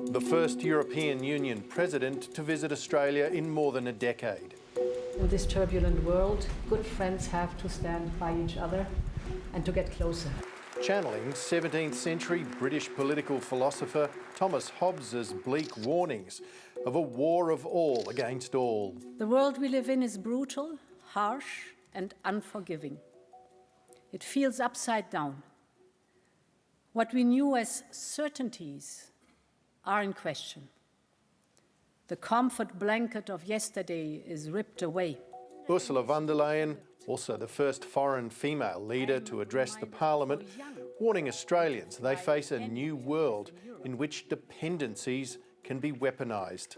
The first European Union president to visit Australia in more than a decade. In this turbulent world, good friends have to stand by each other and to get closer. Channeling 17th century British political philosopher Thomas Hobbes's bleak warnings of a war of all against all. The world we live in is brutal, harsh, and unforgiving. It feels upside down. What we knew as certainties are in question. The comfort blanket of yesterday is ripped away. Ursula von der Leyen, also the first foreign female leader to address the Parliament, warning Australians they face a new world in which dependencies can be weaponised,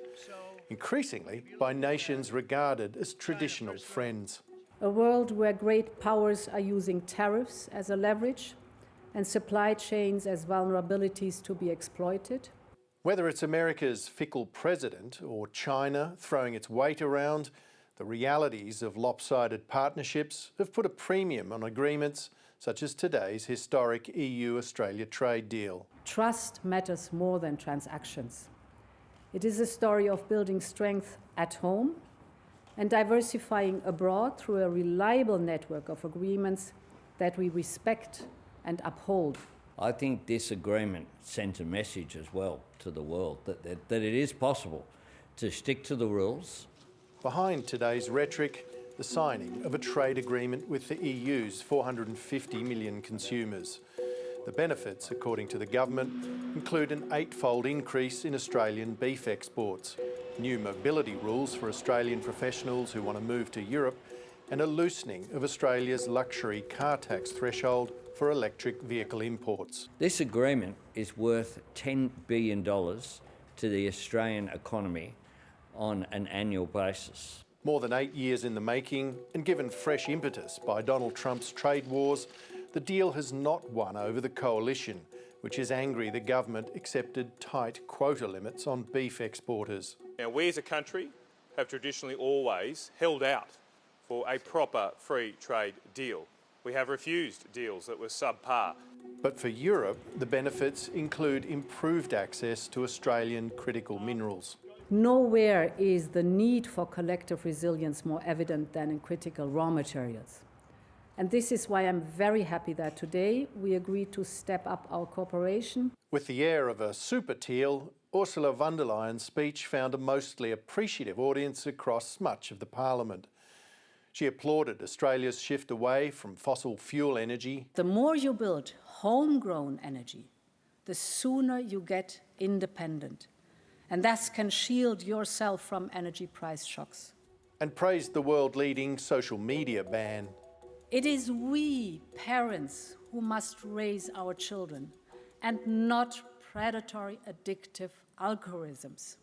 increasingly by nations regarded as traditional friends. A world where great powers are using tariffs as a leverage and supply chains as vulnerabilities to be exploited. Whether it's America's fickle president or China throwing its weight around, the realities of lopsided partnerships have put a premium on agreements such as today's historic EU-Australia trade deal. Trust matters more than transactions. It is a story of building strength at home and diversifying abroad through a reliable network of agreements that we respect and uphold. I think this agreement sent a message as well to the world that it is possible to stick to the rules. Behind today's rhetoric, the signing of a trade agreement with the EU's 450 million consumers. The benefits, according to the government, include an 8-fold increase in Australian beef exports, new mobility rules for Australian professionals who want to move to Europe, and a loosening of Australia's luxury car tax threshold for electric vehicle imports. This agreement is worth $10 billion to the Australian economy on an annual basis. More than 8 years in the making, and given fresh impetus by Donald Trump's trade wars, the deal has not won over the coalition, which is angry the government accepted tight quota limits on beef exporters. Now, we as a country have traditionally always held out for a proper free trade deal. We have refused deals that were subpar. But for Europe, the benefits include improved access to Australian critical minerals. Nowhere is the need for collective resilience more evident than in critical raw materials. And this is why I'm very happy that today we agreed to step up our cooperation. With the air of a super teal, Ursula von der Leyen's speech found a mostly appreciative audience across much of the Parliament. She applauded Australia's shift away from fossil fuel energy. The more you build homegrown energy, the sooner you get independent, and thus can shield yourself from energy price shocks. And praised the world-leading social media ban. It is we, parents, who must raise our children, and not predatory, addictive algorithms.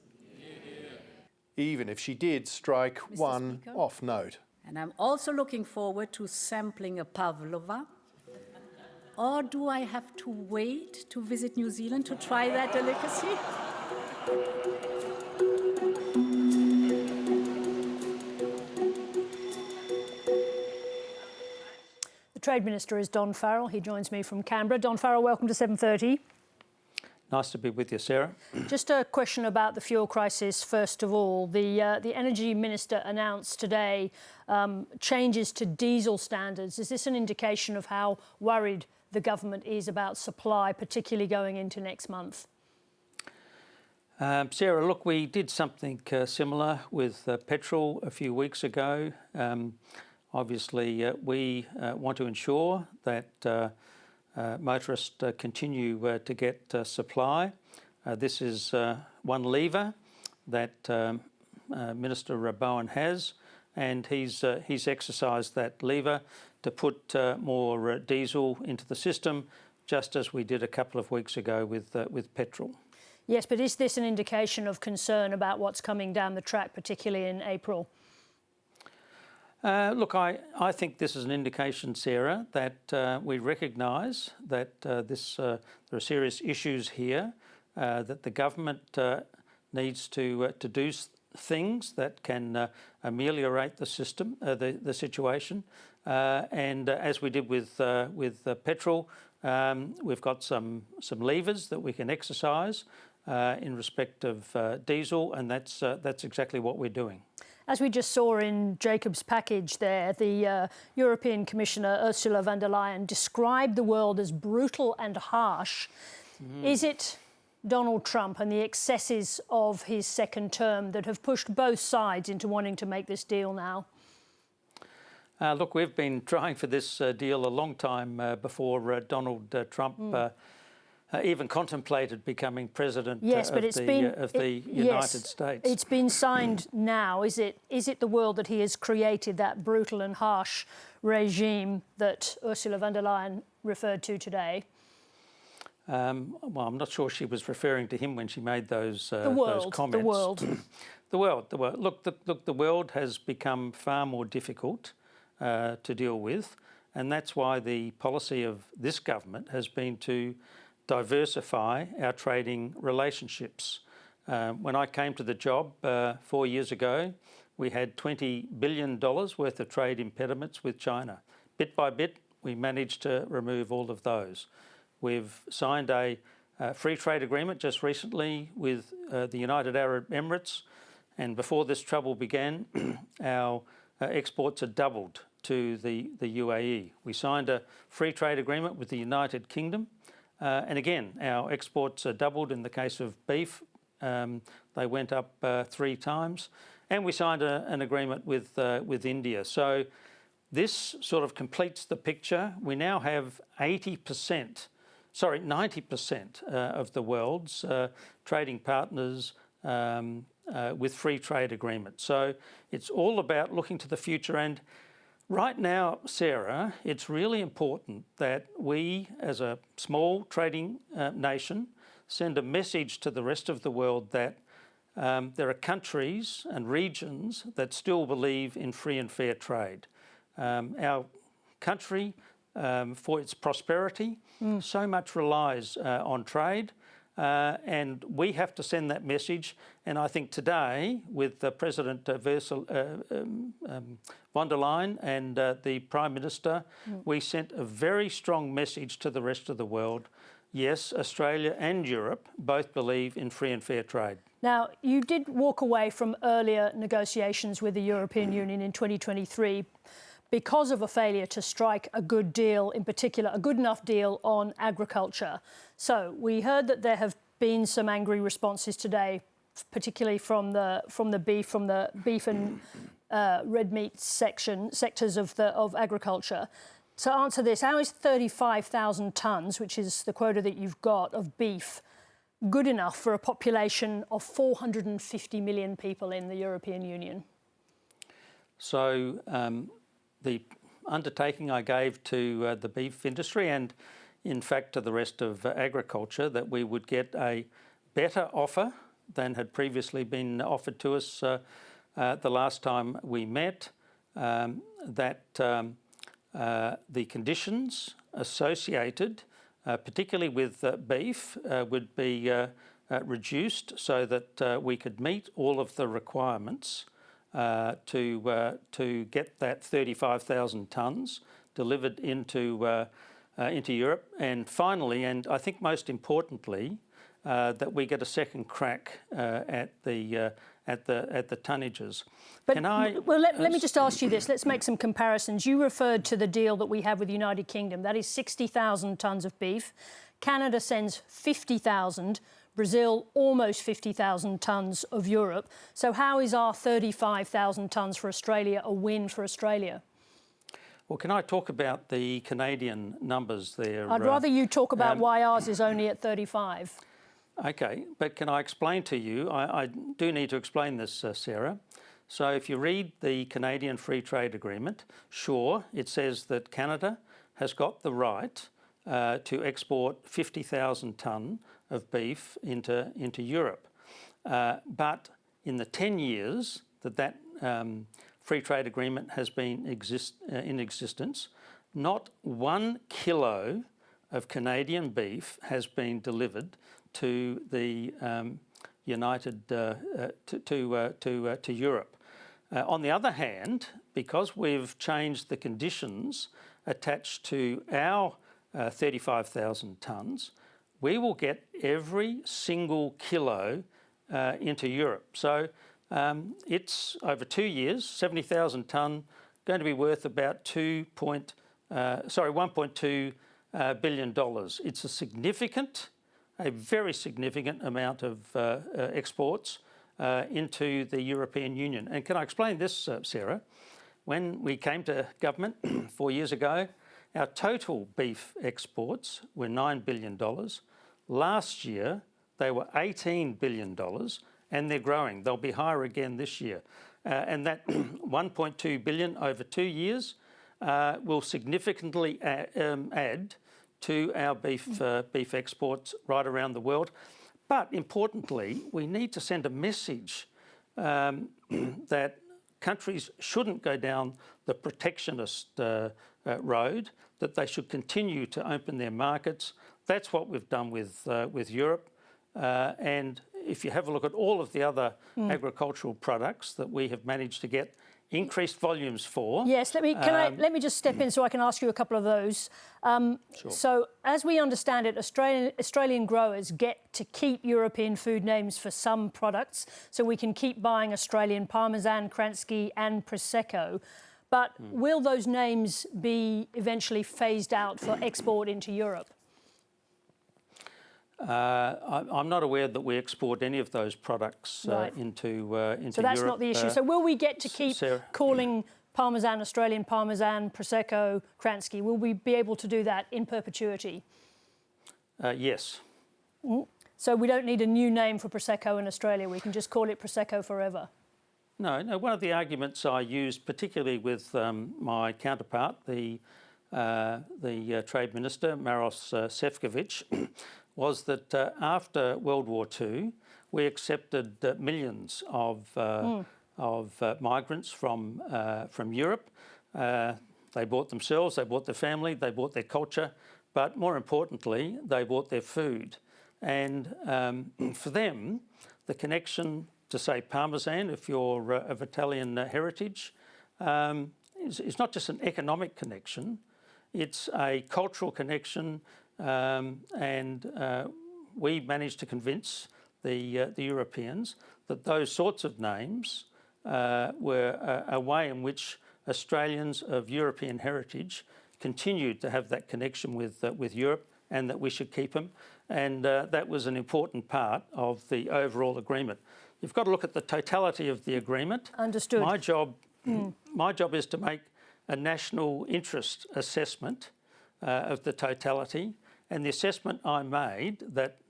Even if she did strike one off note. And I'm also looking forward to sampling a pavlova. Or do I have to wait to visit New Zealand to try that delicacy? The Trade Minister is Don Farrell. He joins me from Canberra. Don Farrell, welcome to 7:30. Nice to be with you, Sarah. Just a question about the fuel crisis, first of all. The Energy Minister announced today changes to diesel standards. Is this an indication of how worried the government is about supply, particularly going into next month? Sarah, look, we did something similar with petrol a few weeks ago. Obviously, we want to ensure that motorists continue to get supply. This is one lever that Minister Bowen has, and he's exercised that lever to put more diesel into the system, just as we did a couple of weeks ago with petrol. Yes, but is this an indication of concern about what's coming down the track, particularly in April? Look, I think this is an indication, Sarah, that we recognise that there are serious issues here, that the government needs to do things that can ameliorate the system, the situation, and as we did with petrol, we've got some levers that we can exercise. in respect of diesel, and that's exactly what we're doing. As we just saw in Jacob's package there, the European Commissioner Ursula von der Leyen described the world as brutal and harsh. Is it Donald Trump and the excesses of his second term that have pushed both sides into wanting to make this deal now? Look, we've been trying for this deal a long time before Donald Trump even contemplated becoming president of the United States. It's been signed now. Is it the world that he has created, that brutal and harsh regime that Ursula von der Leyen referred to today? Well, I'm not sure she was referring to him when she made those comments. The world. The world. Look, the world has become far more difficult to deal with, and that's why the policy of this government has been to diversify our trading relationships. When I came to the job 4 years ago, we had $20 billion worth of trade impediments with China. Bit by bit, we managed to remove all of those. We've signed a free trade agreement just recently with the United Arab Emirates, and before this trouble began, our exports had doubled to the UAE. We signed a free trade agreement with the United Kingdom, and again, our exports doubled in the case of beef. They went up 3 times. And we signed an agreement with India. So this sort of completes the picture. We now have 90% of the world's trading partners with free trade agreements. So it's all about looking to the future. And right now, Sarah, it's really important that we, as a small trading nation, send a message to the rest of the world that there are countries and regions that still believe in free and fair trade. Our country, for its prosperity, so much relies on trade, and we have to send that message. And I think today, with President von der Leyen and the Prime Minister, we sent a very strong message to the rest of the world. Yes, Australia and Europe both believe in free and fair trade. Now, you did walk away from earlier negotiations with the European Union in 2023 because of a failure to strike a good deal, in particular, a good enough deal on agriculture. So we heard that there have been some angry responses today, particularly from the beef and red meat sectors of agriculture. To answer this, how is 35,000 tonnes, which is the quota that you've got, of beef, good enough for a population of 450 million people in the European Union? So the undertaking I gave to the beef industry and, in fact, to the rest of agriculture, that we would get a better offer than had previously been offered to us the last time we met, that the conditions associated, particularly with beef, would be reduced so that we could meet all of the requirements to get that 35,000 tonnes delivered into Europe. And finally, and I think most importantly, that we get a second crack at the tonnages. But let me just ask you this. Let's make some comparisons. You referred to the deal that we have with the United Kingdom. That is 60,000 tonnes of beef. Canada sends 50,000. Brazil, almost 50,000 tonnes of Europe. So how is our 35,000 tonnes for Australia a win for Australia? Well, can I talk about the Canadian numbers there? I'd rather you talk about why ours is only at 35. Okay, but can I explain to you? I do need to explain this, Sarah. So if you read the Canadian Free Trade Agreement, sure, it says that Canada has got the right to export 50,000 tonne of beef into Europe. But in the 10 years that free trade agreement has been in existence, not 1 kilo of Canadian beef has been delivered to the to Europe. On the other hand, because we've changed the conditions attached to our 35,000 tonnes, we will get every single kilo into Europe. So it's over 2 years, 70,000 tonne, going to be worth about $1.2 billion. It's a very significant amount of exports into the European Union. And can I explain this, Sarah? When we came to government 4 years ago, our total beef exports were $9 billion. Last year, they were $18 billion, and they're growing. They'll be higher again this year. And that $1.2 billion over 2 years will significantly add to our beef exports right around the world. But importantly, we need to send a message that countries shouldn't go down the protectionist road, that they should continue to open their markets. That's what we've done with Europe. And if you have a look at all of the other agricultural products that we have managed to get increased volumes for. Yes, let me just step in so I can ask you a couple of those. Sure. So, as we understand it, Australian growers get to keep European food names for some products, so we can keep buying Australian Parmesan, Kransky and Prosecco. But will those names be eventually phased out for export into Europe? I'm not aware that we export any of those products into Europe. So that's not the issue. So will we get to keep calling Parmesan Australian Parmesan, Prosecco, Kransky? Will we be able to do that in perpetuity? Yes. So we don't need a new name for Prosecco in Australia. We can just call it Prosecco forever. No. One of the arguments I used, particularly with my counterpart, the Trade Minister, Maros Sefcovic, was that after World War II, we accepted millions of migrants from Europe. They brought themselves, they brought their family, they brought their culture, but more importantly, they brought their food. And for them, the connection to, say, Parmesan, if you're of Italian heritage, is not just an economic connection, it's a cultural connection. And we managed to convince the Europeans that those sorts of names were a way in which Australians of European heritage continued to have that connection with Europe, and that we should keep them. And that was an my part of the overall agreement. You've got to look at the totality of the agreement. Understood. My job is to make a national interest assessment of the totality. And the assessment I made that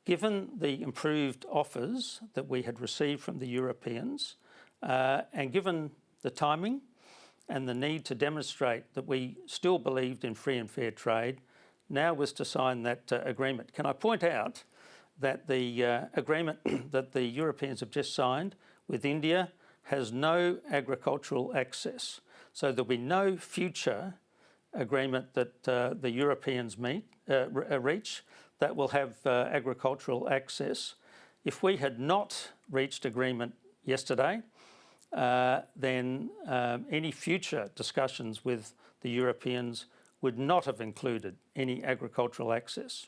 given the improved offers that we had received from the Europeans, and given the timing and the need to demonstrate that we still believed in free and fair trade, now was to sign that agreement. Can I point out that the agreement that the Europeans have just signed with India has no agricultural access. So there'll be no future agreement that the Europeans reach that will have agricultural access. If we had not reached agreement yesterday, then any future discussions with the Europeans would not have included any agricultural access.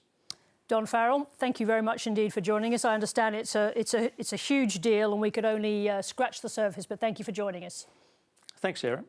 Don Farrell, thank you very much indeed for joining us. I understand it's a huge deal and we could only scratch the surface, but thank you for joining us. Thanks, Sarah.